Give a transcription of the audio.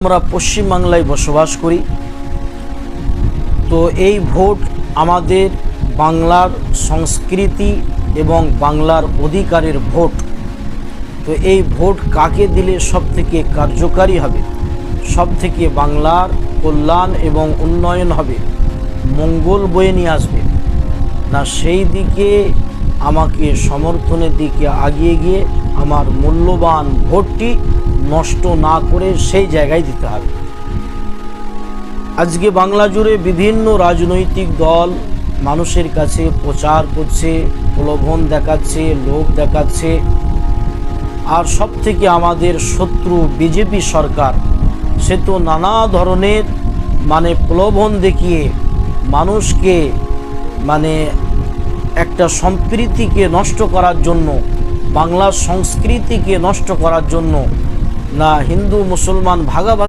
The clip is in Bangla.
আমরা পশ্চিম বাংলায় বসবাস করি। তো এই ভোট আমাদের বাংলার সংস্কৃতি এবং বাংলার অধিকারের ভোট। তো এই ভোট কাকে দিলে সবথেকে কার্যকারী হবে, সবথেকে বাংলার কল্যাণ এবং উন্নয়ন হবে, মঙ্গল বয়ে নিয়ে আসবে না, সেই দিকে আমাকে সমর্থনের দিকে এগিয়ে গিয়ে আমার মূল্যবান ভোটটি নষ্ট না করে সেই জায়গায় দিতে হবে। আজকে বাংলা জুড়ে বিভিন্ন রাজনৈতিক দল মানুষের কাছে প্রচার করছে, প্রলোভন দেখাচ্ছে, লোভ দেখাচ্ছে। আর সব থেকে আমাদের শত্রু বিজেপি সরকার, সে তো নানা ধরনের প্রলোভন দেখিয়ে মানুষকে একটা সম্প্রীতিকে নষ্ট করার জন্য, বাংলার সংস্কৃতিকে নষ্ট করার জন্য, না হিন্দু মুসলমান ভাগাভাগি